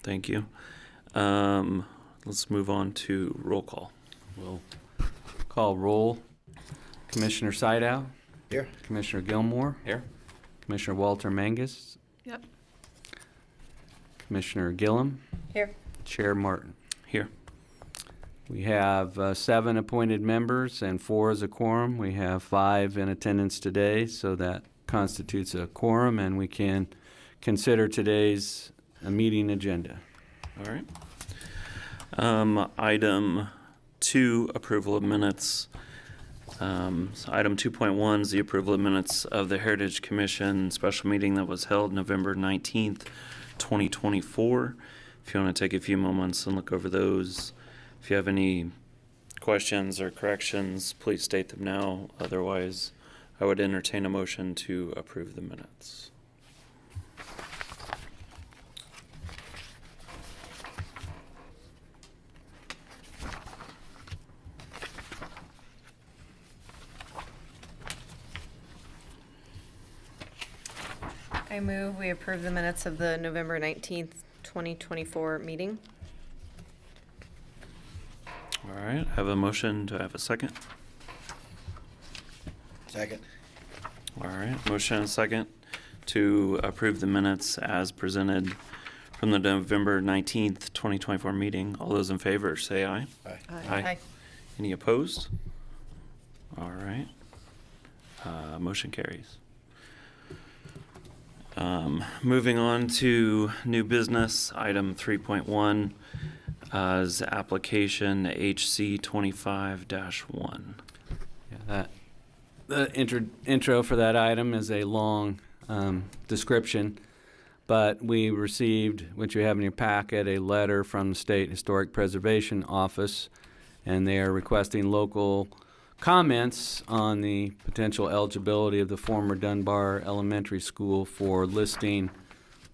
Thank you. Let's move on to roll call. We'll call roll. Commissioner Sydow. Here. Commissioner Gilmore. Here. Commissioner Walter Mangus. Yep. Commissioner Gillum. Here. Chair Martin. Here. We have 7 appointed members and 4 as a quorum. We have 5 in attendance today, so that constitutes a quorum, and we can consider today's meeting agenda. All right. Item 2, approval of minutes. So item 2.1 is the approval of minutes of the Heritage Commission special meeting that was held November 19th, 2024. If you want to take a few moments and look over those, if you have any questions or corrections, please state them now. Otherwise, I would entertain a motion to approve the minutes. I move we approve the minutes of the November 19th, 2024 meeting. All right, I have a motion. Do I have a second? Second. All right, motion and second to approve the minutes as presented from the November 19th, 2024 meeting. All those in favor say aye. Aye. Aye. Any opposed? All right. Motion carries. Moving on to new business, item 3.1 is application HC 25-1. Yeah, the intro for that item is a long description, but we received, which you have in your packet, a letter from the State Historic Preservation Office, and they are requesting local comments on the potential eligibility of the former Dunbar Elementary School for listing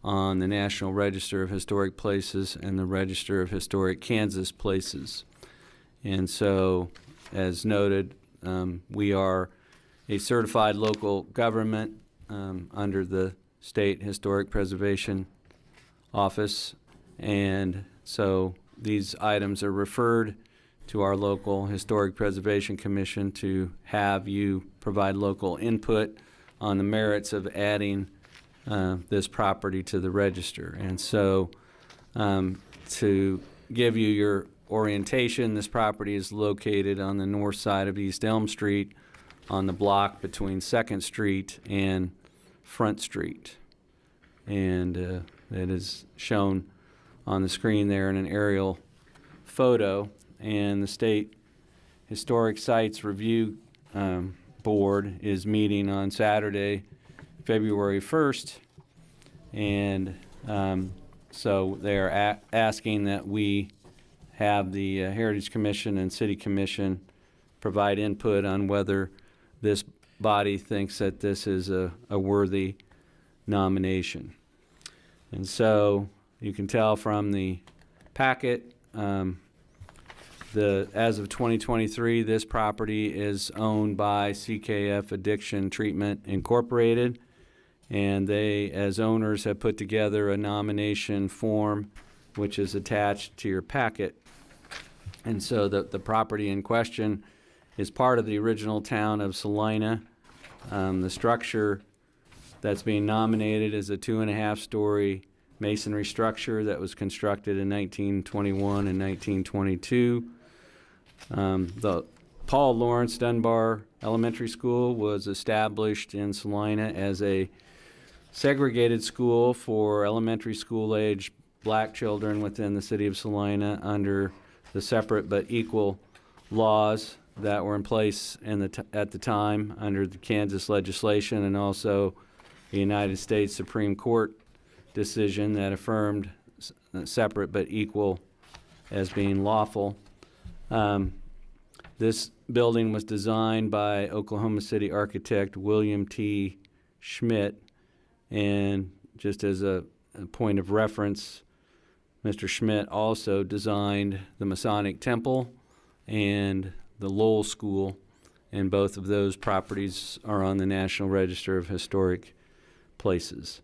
on the National Register of Historic Places and the Register of Historic Kansas Places. And so, as noted, we are a certified local government under the State Historic Preservation Office, and so these items are referred to our local Historic Preservation Commission to have you provide local input on the merits of adding this property to the register. And so to give you your orientation, this property is located on the north side of East Elm Street on the block between 2nd Street and Front Street. And it is shown on the screen there in an aerial photo. And the State Historic Sites Review Board is meeting on Saturday, February 1st. And so they're asking that we have the Heritage Commission and City Commission provide input on whether this body thinks that this is a worthy nomination. And so you can tell from the packet, as of 2023, this property is owned by CKF Addiction Treatment Incorporated, and they, as owners, have put together a nomination form which is attached to your packet. And so the property in question is part of the original town of Salina. The structure that's being nominated is a 2.5-story masonry structure that was constructed in 1921 and 1922. The Paul Lawrence Dunbar Elementary School was established in Salina as a segregated school for elementary school age black children within the city of Salina under the separate but equal laws that were in place at the time under the Kansas legislation, and also the United States Supreme Court decision that affirmed separate but equal as being lawful. This building was designed by Oklahoma City architect William T. Schmidt, and just as a point of reference, Mr. Schmidt also designed the Masonic Temple and the Lowell School, and both of those properties are on the National Register of Historic Places.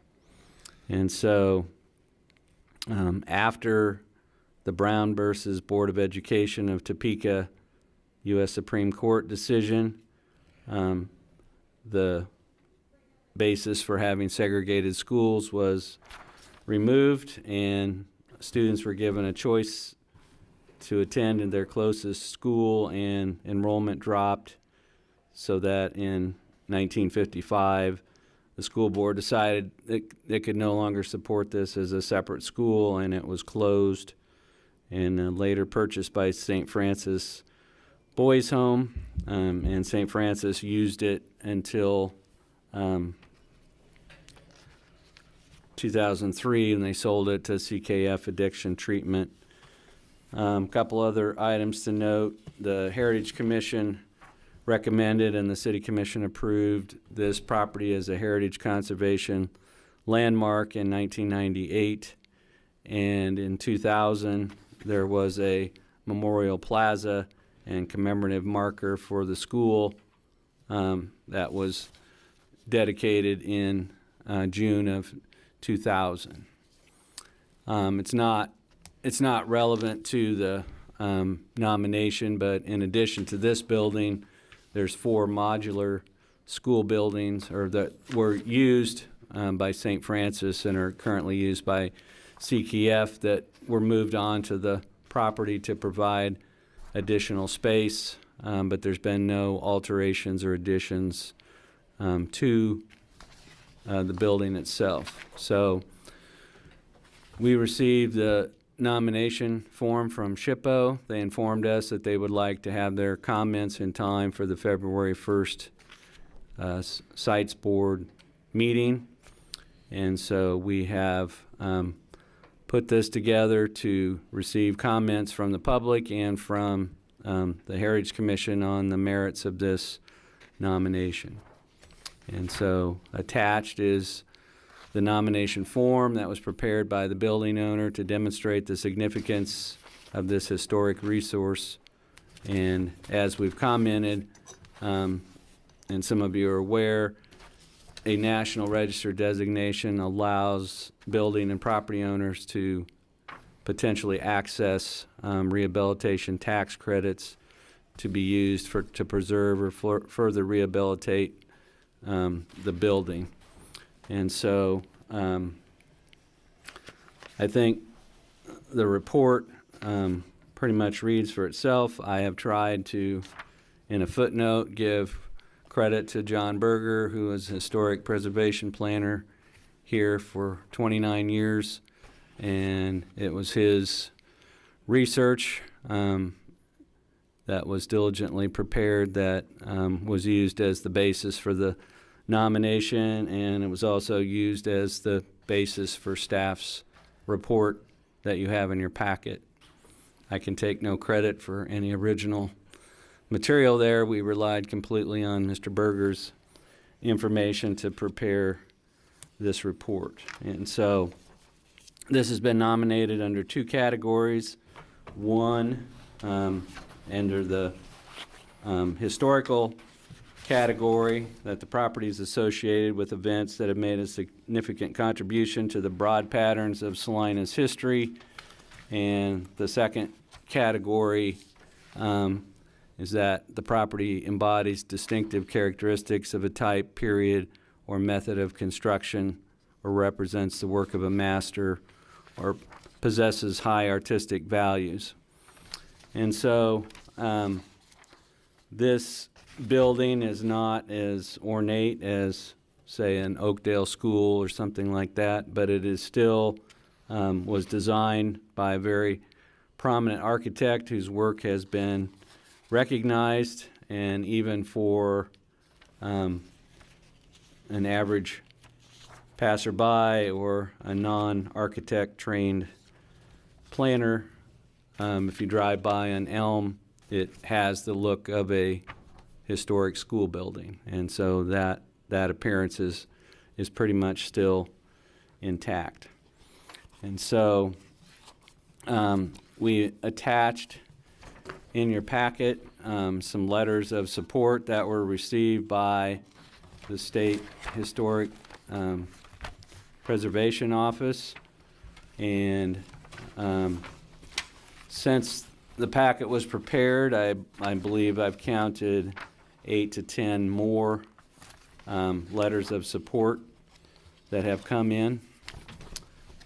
And so After the Brown versus Board of Education of Topeka U.S. Supreme Court decision, the basis for having segregated schools was removed, and students were given a choice to attend in their closest school, and enrollment dropped so that in 1955 the school board decided that they could no longer support this as a separate school, and it was closed and later purchased by St. Francis Boys Home, and St. Francis used it until 2003, and they sold it to CKF Addiction Treatment. A couple other items to note: the Heritage Commission recommended and the City Commission approved this property as a Heritage Conservation Landmark in 1998, and in 2000 there was a memorial plaza and commemorative marker for the school that was dedicated in June of 2000. It's not relevant to the nomination, but in addition to this building, there's 4 modular school buildings that were used by St. Francis and are currently used by CKF that were moved on to the property to provide additional space, but there's been no alterations or additions to the building itself. So we received the nomination form from SHPO. They informed us that they would like to have their comments in time for the February 1st Sites Board meeting. And so we have put this together to receive comments from the public and from the Heritage Commission on the merits of this nomination. And so attached is the nomination form that was prepared by the building owner to demonstrate the significance of this historic resource. And as we've commented, and some of you are aware, a National Register designation allows building and property owners to potentially access rehabilitation tax credits to be used to preserve or further rehabilitate the building. And so I think the report pretty much reads for itself. I have tried to, in a footnote, give credit to John Berger, who was historic preservation planner here for 29 years, and it was his research that was diligently prepared that was used as the basis for the nomination, and it was also used as the basis for staff's report that you have in your packet. I can take no credit for any original material there. We relied completely on Mr. Berger's information to prepare this report. And so this has been nominated under 2 categories. One, under the historical category, that the property is associated with events that have made a significant contribution to the broad patterns of Salina's history. And the second category is that the property embodies distinctive characteristics of a type, period, or method of construction, or represents the work of a master, or possesses high artistic values. And so this building is not as ornate as, say, an Oakdale school or something like that, but it is still was designed by a very prominent architect whose work has been recognized, and even for an average passerby or a non-architect trained planner, if you drive by an Elm, it has the look of a historic school building, and so that appearance is pretty much still intact. And so we attached in your packet some letters of support that were received by the State Historic Preservation Office, And since the packet was prepared, I believe I've counted 8 to 10 more letters of support that have come in.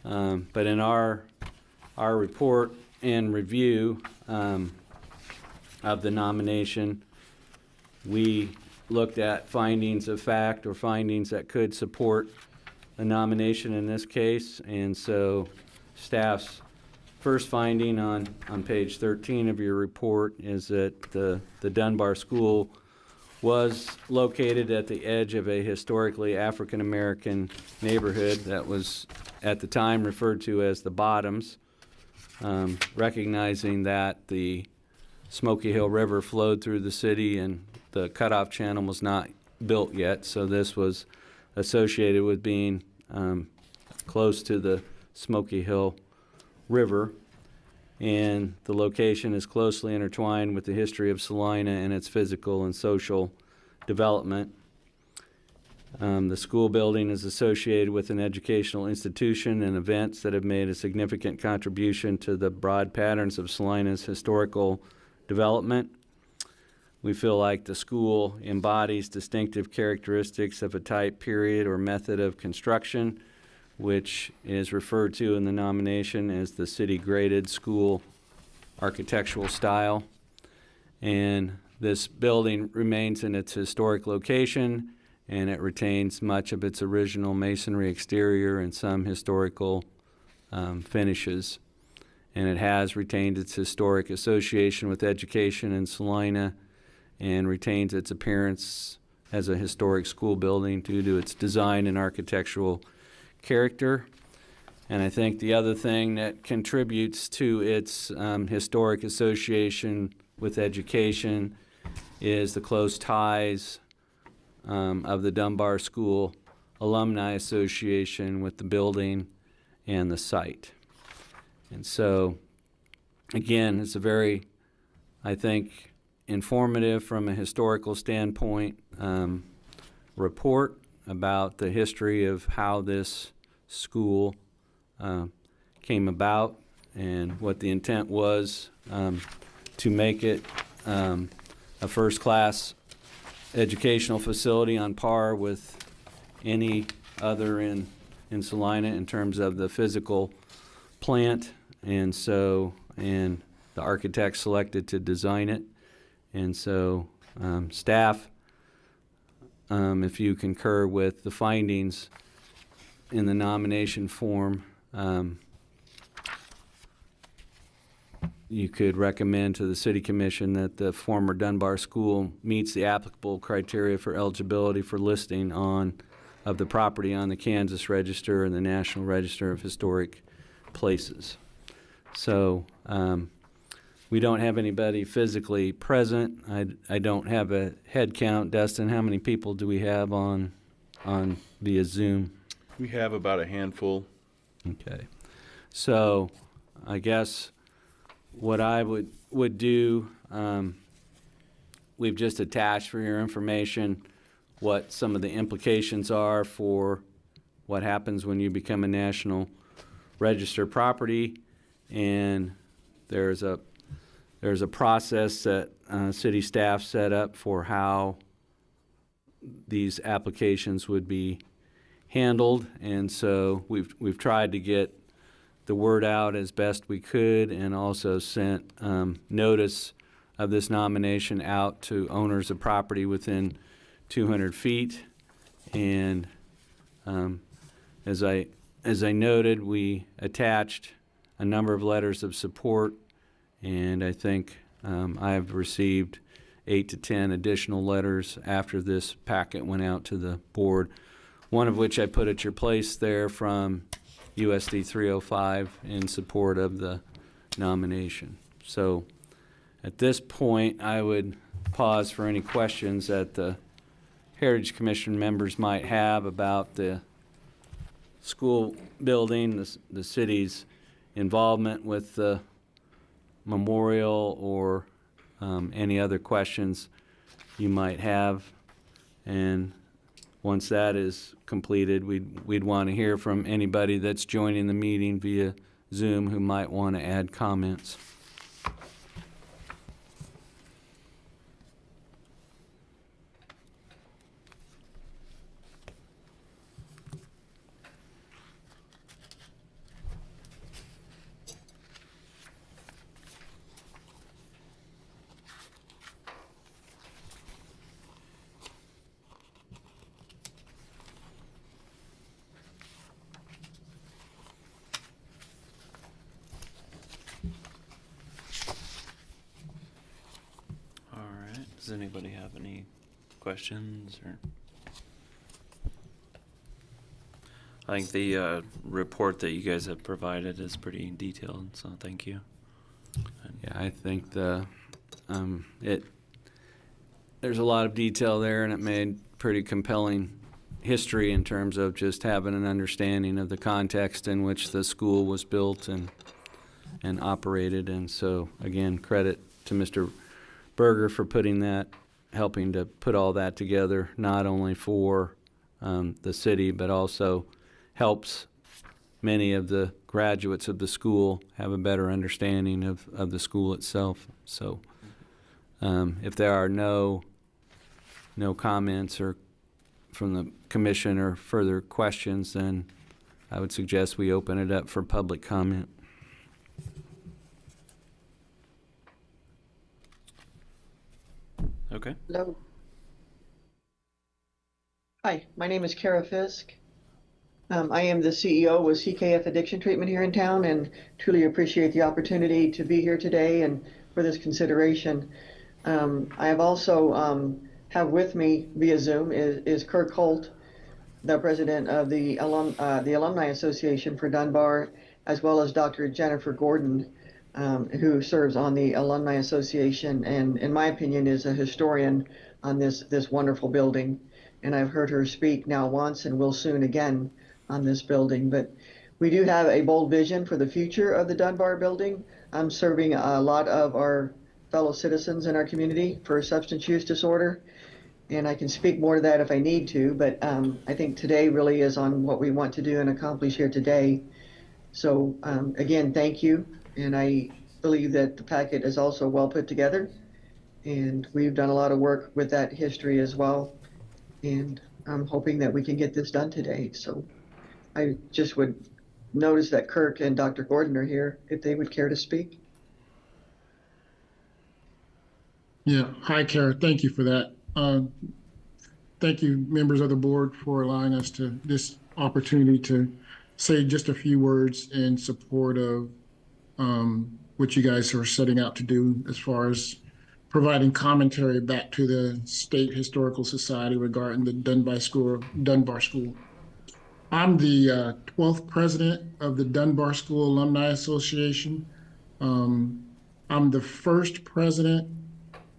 But in our report and review of the nomination, we looked at findings of fact or findings that could support a nomination in this case. And so staff's first finding on page 13 of your report is that the Dunbar School was located at the edge of a historically African-American neighborhood that was at the time referred to as the Bottoms, recognizing that the Smoky Hill River flowed through the city and the cutoff channel was not built yet, so this was associated with being close to the Smoky Hill River, and the location is closely intertwined with the history of Salina and its physical and social development. The school building is associated with an educational institution and events that have made a significant contribution to the broad patterns of Salina's historical development. We feel like the school embodies distinctive characteristics of a type, period, or method of construction, which is referred to in the nomination as the city-graded school architectural style. And this building remains in its historic location, and it retains much of its original masonry exterior and some historical finishes. And it has retained its historic association with education in Salina and retains its appearance as a historic school building due to its design and architectural character. And I think the other thing that contributes to its historic association with education is the close ties of the Dunbar School Alumni Association with the building and the site. And so, again, it's a very, I think, informative from a historical standpoint report about the history of how this school came about and what the intent was to make it a first-class educational facility on par with any other in Salina in terms of the physical plant, and the architect selected to design it. And so staff, if you concur with the findings in the nomination form, you could recommend to the City Commission that the former Dunbar School meets the applicable criteria for eligibility for listing of the property on the Kansas Register and the National Register of Historic Places. So we don't have anybody physically present. I don't have a head count. Dustin, how many people do we have on via Zoom? We have about a handful. Okay. So I guess what I would do, we've just attached for your information what some of the implications are for what happens when you become a National Register property, and there's a process that city staff set up for how these applications would be handled, and so we've tried to get the word out as best we could, and also sent notice of this nomination out to owners of property within 200 feet. And as I noted, we attached a number of letters of support, and I think I've received 8 to 10 additional letters after this packet went out to the board, one of which I put at your place there from USD 305 in support of the nomination. So at this point, I would pause for any questions that the Heritage Commission members might have about the school building, the city's involvement with the memorial, or any other questions you might have. And once that is completed, we'd want to hear from anybody that's joining the meeting via Zoom who might want to add comments. All right. Does anybody have any questions or? I think the report that you guys have provided is pretty detailed, so thank you. Yeah, I think there's a lot of detail there, and it made pretty compelling history in terms of just having an understanding of the context in which the school was built and operated. And so, again, credit to Mr. Berger for putting that, helping to put all that together, not only for the city, but also helps many of the graduates of the school have a better understanding of the school itself. So if there are no comments or from the commission or further questions, then I would suggest we open it up for public comment. Okay. Hello. Hi, my name is Kara Fisk. I am the CEO with CKF Addiction Treatment here in town, and truly appreciate the opportunity to be here today and for this consideration. I have also have with me via Zoom is Kirk Holt, the president of the Alumni Association for Dunbar, as well as Dr. Jennifer Gordon, who serves on the Alumni Association and, in my opinion, is a historian on this wonderful building. And I've heard her speak now once and will soon again on this building. But we do have a bold vision for the future of the Dunbar building. I'm serving a lot of our fellow citizens in our community for substance use disorder, and I can speak more to that if I need to, but I think today really is on what we want to do and accomplish here today. So again, thank you, and I believe that the packet is also well put together, and we've done a lot of work with that history as well, and I'm hoping that we can get this done today. So I just would notice that Kirk and Dr. Gordon are here, if they would care to speak. Yeah, hi, Kara. Thank you for that. Thank you, members of the board, for allowing us this opportunity to say just a few words in support of what you guys are setting out to do as far as providing commentary back to the State Historical Society regarding the Dunbar School. I'm the 12th president of the Dunbar School Alumni Association. I'm the first president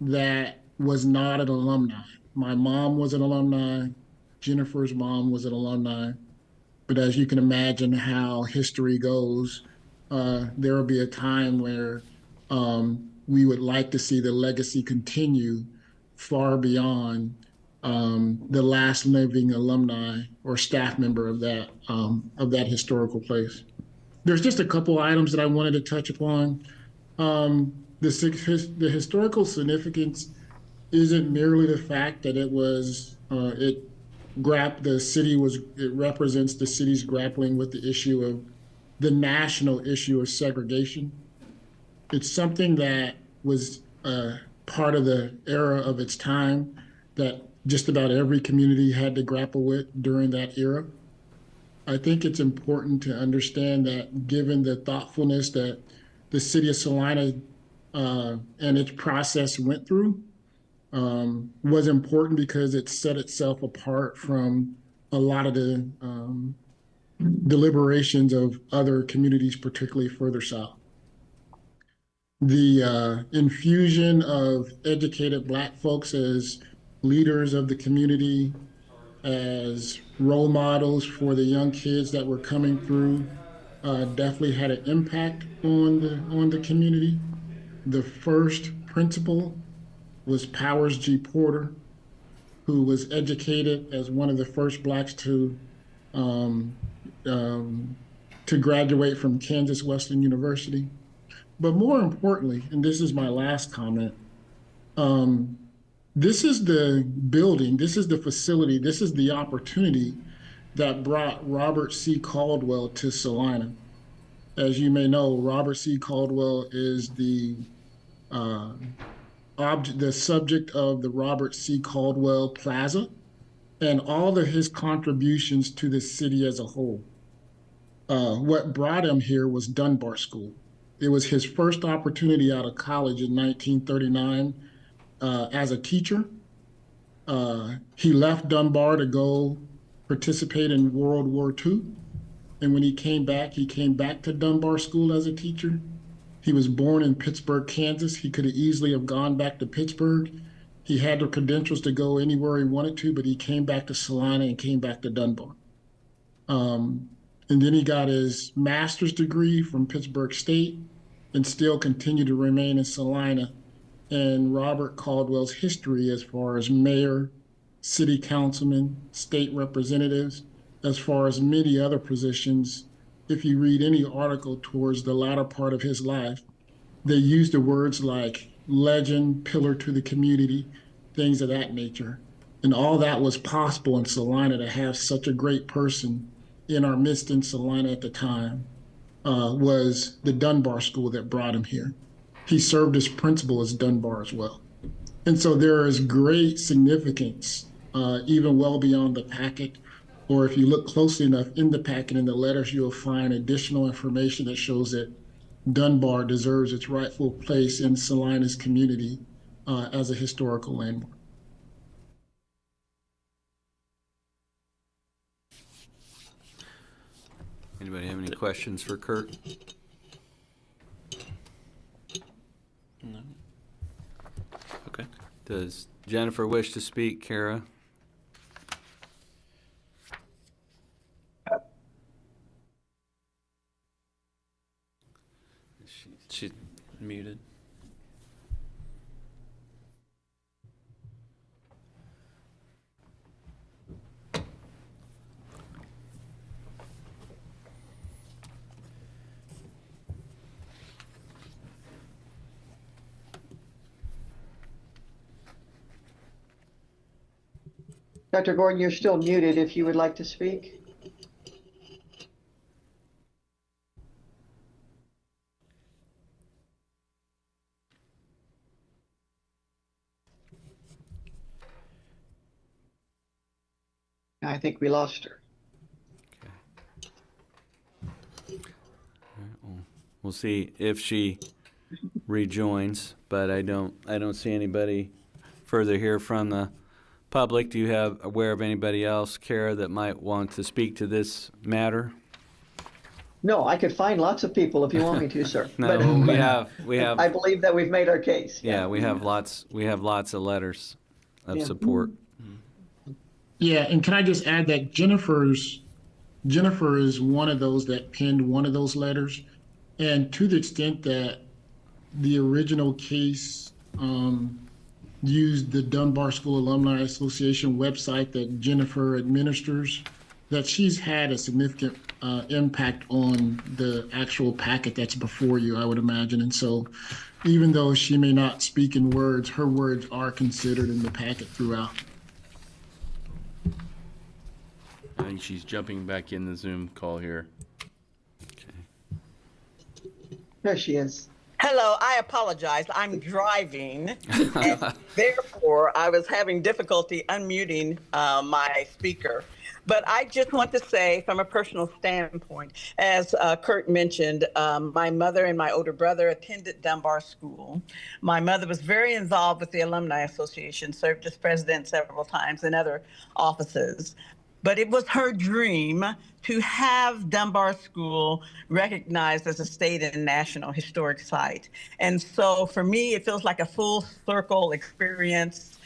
that was not an alumni. My mom was an alumni. Jennifer's mom was an alumni. But as you can imagine how history goes, there will be a time where we would like to see the legacy continue far beyond the last living alumni or staff member of that historical place. There's just a couple items that I wanted to touch upon. The historical significance isn't merely the fact that it represents the city's grappling with the issue of the national issue of segregation. It's something that was part of the era of its time that just about every community had to grapple with during that era. I think it's important to understand that given the thoughtfulness that the city of Salina and its process went through, was important because it set itself apart from a lot of the deliberations of other communities, particularly further south. The infusion of educated Black folks as leaders of the community, as role models for the young kids that were coming through, definitely had an impact on the community. The first principal was Powers G. Porter. who was educated as one of the first Blacks um, to graduate from Kansas Western University. But more importantly, and this is my last comment, this is the building, this is the facility, this is the opportunity that brought Robert C. Caldwell to Salina. As you may know, Robert C. Caldwell is the subject of the Robert C. Caldwell Plaza and all of his contributions to the city as a whole. What brought him here was Dunbar School. It was his first opportunity out of college in 1939 as a teacher. He left Dunbar to go participate in World War II. And when he came back to Dunbar School as a teacher. He was born in Pittsburgh, Kansas. He could have easily have gone back to Pittsburgh. He had the credentials to go anywhere he wanted to, but he came back to Salina and came back to Dunbar. And then he got his master's degree from Pittsburgh State and still continued to remain in Salina. And Robert Caldwell's history as far as mayor, city councilman, state representatives, as far as many other positions, if you read any article towards the latter part of his life, they use the words like legend, pillar to the community, things of that nature. And all that was possible in Salina to have such a great person in our midst in Salina at the time was the Dunbar School that brought him here. He served as principal as Dunbar as well. And so there is great significance, even well beyond the packet, or if you look closely enough in the packet and the letters, you'll find additional information that shows that Dunbar deserves its rightful place in Salina's community as a historical landmark. Anybody have any questions for Kurt? No. Okay. Does Jennifer wish to speak, Kara? She's muted. Dr. Gordon, you're still muted if you would like to speak. I think we lost her. We'll see if she rejoins, but I don't see anybody further here from the public. Do you have aware of anybody else, Kara, that might want to speak to this matter? No, I could find lots of people if you want me to, sir. No, But we have. I believe that we've made our case. Yeah, we have lots of letters of support. Yeah, and can I just add that Jennifer is one of those that penned one of those letters, and to the extent that the original case used the Dunbar School Alumni Association website that Jennifer administers, that she's had a significant impact on the actual packet that's before you, I would imagine. And so even though she may not speak in words, her words are considered in the packet throughout. I think she's jumping back in the Zoom call here. There she is. Hello, I apologize. I'm driving, and therefore I was having difficulty unmuting my speaker. But I just want to say, from a personal standpoint, as Kurt mentioned, my mother and my older brother attended Dunbar School. My mother was very involved with the Alumni Association, served as president several times in other offices. But it was her dream to have Dunbar School recognized as a state and national historic site. And so for me, it feels like a full circle experience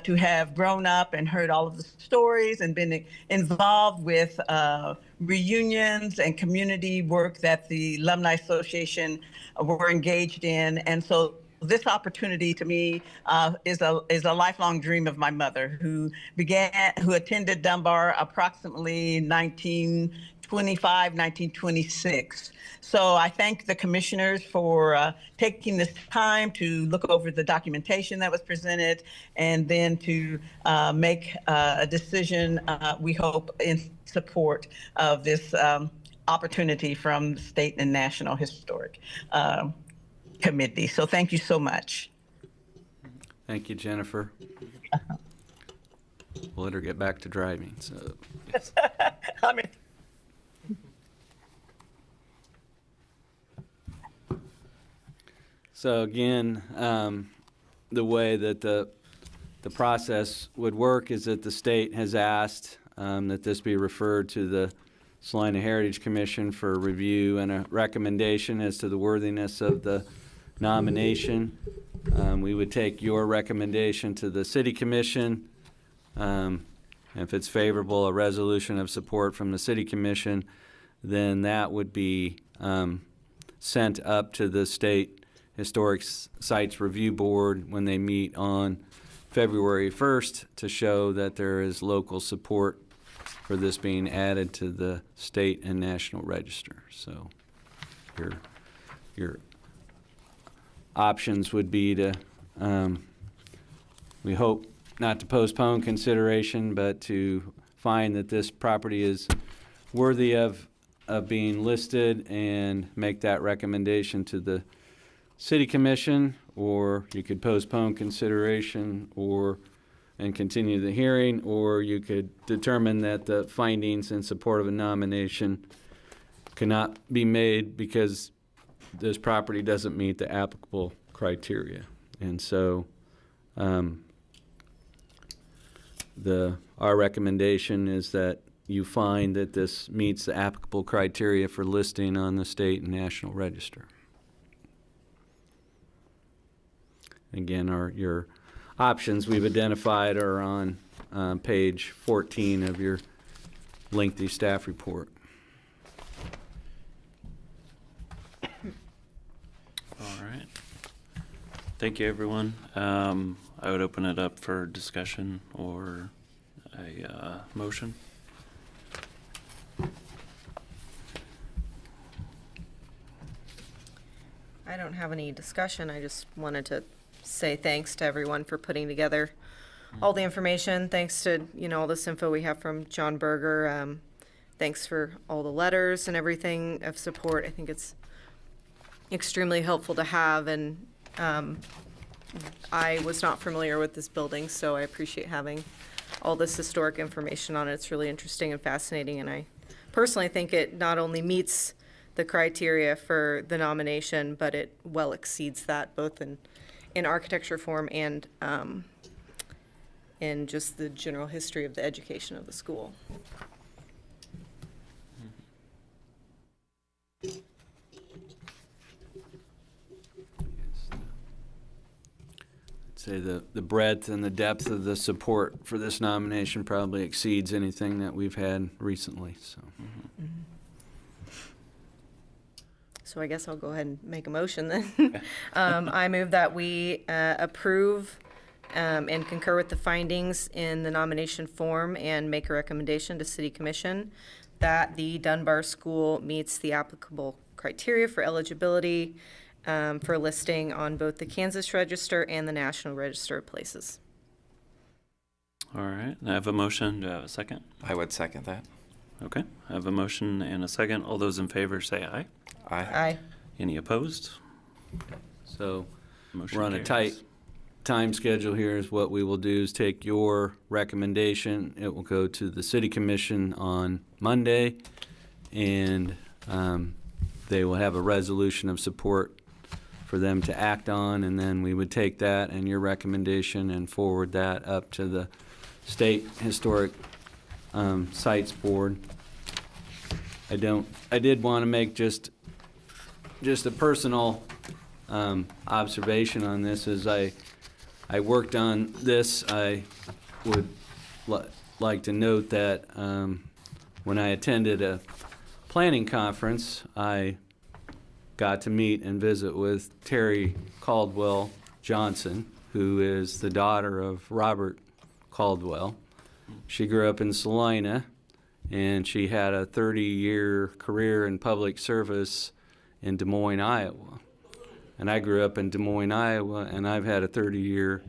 to have grown up and heard all of the stories and been involved with reunions and community work that the Alumni Association were engaged in. And so this opportunity to me is a lifelong dream of my mother, who attended Dunbar approximately 1925, 1926. So I thank the commissioners for taking this time to look over the documentation that was presented, and then to make a decision, we hope, in support of this opportunity from the State and National Historic Committee. So thank you so much. Thank you, Jennifer. We'll let her get back to driving, so. I mean, So again, the way that the process would work is that the state has asked that this be referred to the Salina Heritage Commission for review and a recommendation as to the worthiness of the nomination. We would take your recommendation to the City Commission. If it's favorable, a resolution of support from the City Commission, then that would be sent up to the State Historic Sites Review Board when they meet on February 1st to show that there is local support for this being added to the state and national register. So your options would be to, we hope not to postpone consideration, but to find that this property is worthy of being listed and make that recommendation to the City Commission, or you could postpone consideration and continue the hearing, or you could determine that the findings in support of a nomination cannot be made because this property doesn't meet the applicable criteria. And so our recommendation is that you find that this meets the applicable criteria for listing on the state and national register. Again, your options we've identified are on page 14 of your lengthy staff report. All right. Thank you, everyone. I would open it up for discussion or a motion. I don't have any discussion. I just wanted to say thanks to everyone for putting together all the information. Thanks to, all this info we have from John Berger. Thanks for all the letters and everything of support. I think it's extremely helpful to have, and I was not familiar with this building, so I appreciate having all this historic information on it. It's really interesting and fascinating, and I personally think it not only meets the criteria for the nomination, but it well exceeds that, both in architecture form and in just the general history of the education of the school. I'd say the breadth and the depth of the support for this nomination probably exceeds anything that we've had recently. So. Mm-hmm. So I guess I'll go ahead and make a motion then. I move that we approve and concur with the findings in the nomination form and make a recommendation to City Commission that the Dunbar School meets the applicable criteria for eligibility for listing on both the Kansas Register and the National Register of Places. All right. I have a motion. Do I have a second? I would second that. Okay. I have a motion and a second. All those in favor say aye. Aye. Aye. Any opposed? So Motion we're on a carries. tight time schedule here. Is what we will do is take your recommendation. It will go to the City Commission on Monday, and they will have a resolution of support for them to act on, and then we would take that and your recommendation and forward that up to the State Historic Sites Board. I did want to make just a personal observation on this. As I worked on this, I would like to note that when I attended a planning conference, I got to meet and visit with Terry Caldwell Johnson, who is the daughter of Robert Caldwell. She grew up in Salina, and she had a 30-year career in public service in Des Moines, Iowa. And I grew up in Des Moines, Iowa, and I've had a 30-year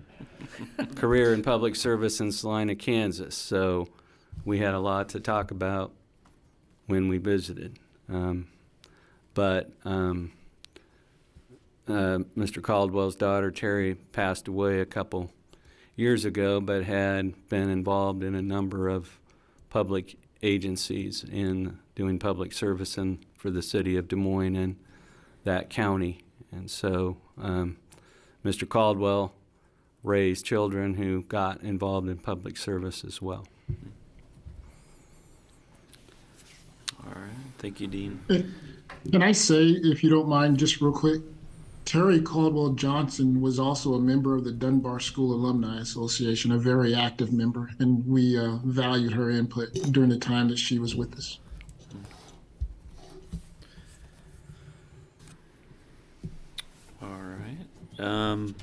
career in public service in Salina, Kansas. So we had a lot to talk about when we visited. Mr. Caldwell's daughter, Terry, passed away a couple years ago, but had been involved in a number of public agencies in doing public service for the city of Des Moines and that county. And so Mr. Caldwell raised children who got involved in public service as well. All right, thank you, Dean. Can I say, if you don't mind, just real quick, Terry Caldwell Johnson was also a member of the Dunbar School Alumni Association, a very active member, and we valued her input during the time that she was with us. All right.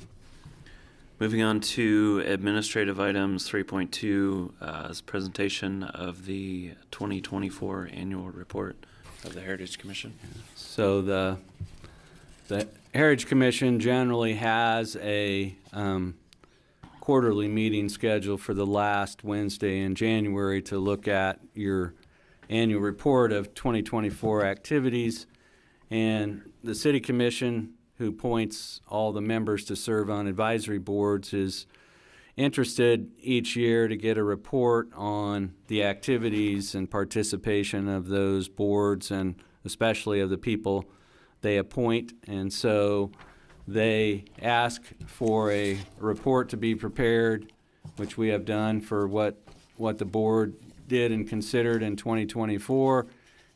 Moving on to administrative items, 3.2 is presentation of the 2024 annual report of the Heritage Commission. So the Heritage Commission generally has a quarterly meeting scheduled for the last Wednesday in January to look at your annual report of 2024 activities. And the City Commission, who appoints all the members to serve on advisory boards, is interested each year to get a report on the activities and participation of those boards, and especially of the people they appoint. And so they ask for a report to be prepared, which we have done for what the board did and considered in 2024.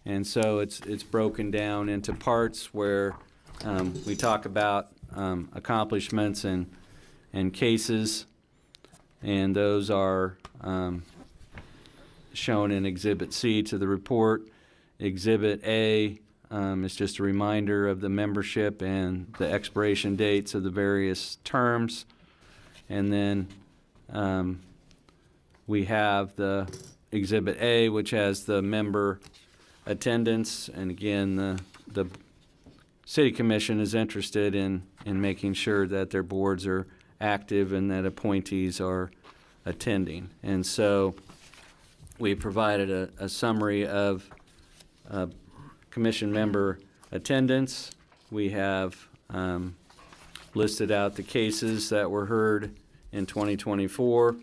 And so it's broken down into parts where we talk about accomplishments and cases, and those are shown in Exhibit C to the report. Exhibit A is just a reminder of the membership and the expiration dates of the various terms. And then we have the Exhibit A, which has the member attendance. And again, the City Commission is interested in making sure that their boards are active and that appointees are attending. And so we provided a summary of commission member attendance. We have listed out the cases that were heard in 2024,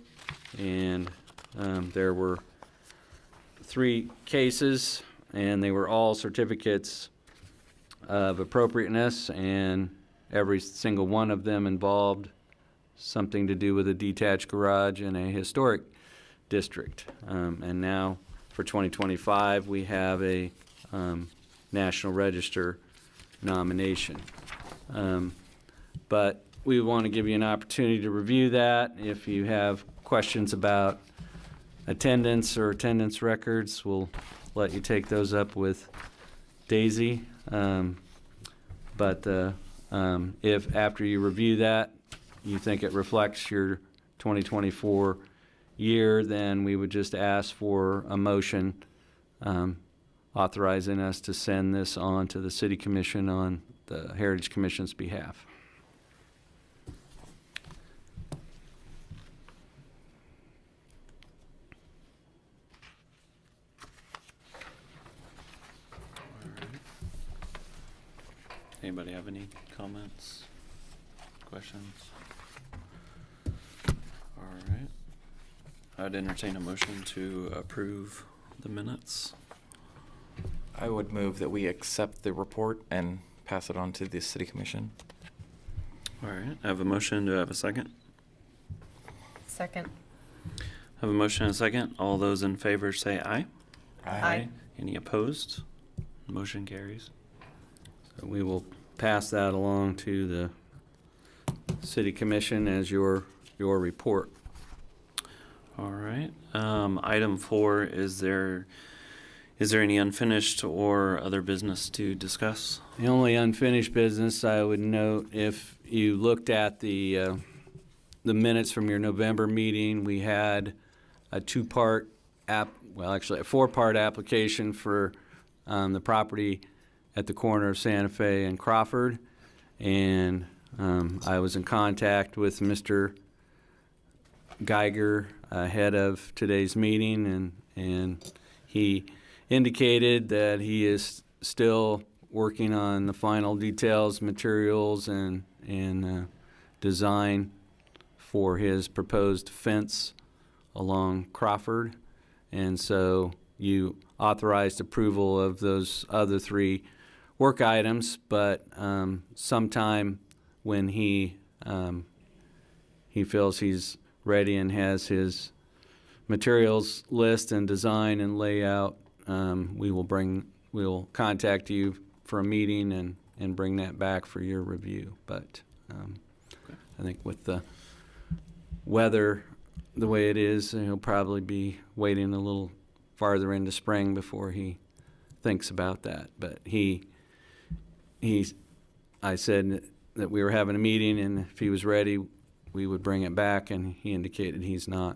and there were 3 cases, and they were all certificates of appropriateness, and every single one of them involved something to do with a detached garage in a historic district. And now for 2025, we have a National Register nomination. But we want to give you an opportunity to review that. If you have questions about attendance or attendance records, we'll let you take those up with Daisy. If after you review that, you think it reflects your 2024 year, then we would just ask for a motion authorizing us to send this on to the City Commission on the Heritage Commission's behalf. Anybody have any comments, questions? All right. I'd entertain a motion to approve the minutes. I would move that we accept the report and pass it on to the City Commission. All right. I have a motion. Do I have a second? Second. I have a motion and a second. All those in favor say aye. Aye. Any opposed? Motion carries. So we will pass that along to the City Commission as your report. All right. Item 4, is Is there any unfinished or other business to discuss? The only unfinished business I would note, if you looked at the minutes from your November meeting, we had a a four-part application for the property at the corner of Santa Fe and Crawford. And I was in contact with Mr. Geiger ahead of today's meeting, and he indicated that he is still working on the final details, materials, and design for his proposed fence along Crawford. And so you authorized approval of those other three work items, but sometime when he feels he's ready and has his materials list and design and layout, we'll contact you for a meeting and bring that back for your review. But I think with the weather the way it is, he'll probably be waiting a little farther into spring before he thinks about that. But I said that we were having a meeting, and if he was ready, we would bring it back, and he indicated he's not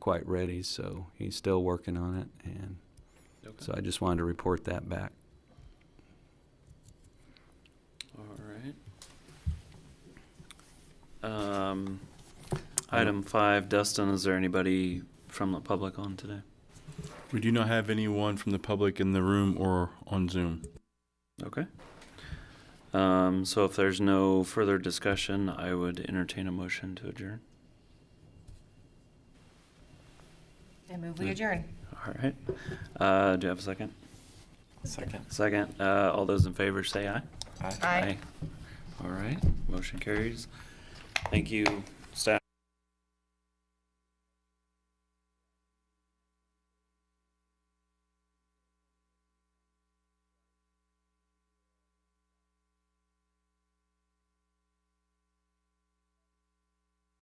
quite ready, so he's still working on it. And so I just wanted to report that back. All right. Item 5, Dustin, is there anybody from the public on today? We do not have anyone from the public in the room or on Zoom. Okay. So if there's no further discussion, I would entertain a motion to adjourn. I move we adjourn. All right. Do you have a second? Second. Second. All those in favor say aye. Aye. Aye. All right. Motion carries. Thank you,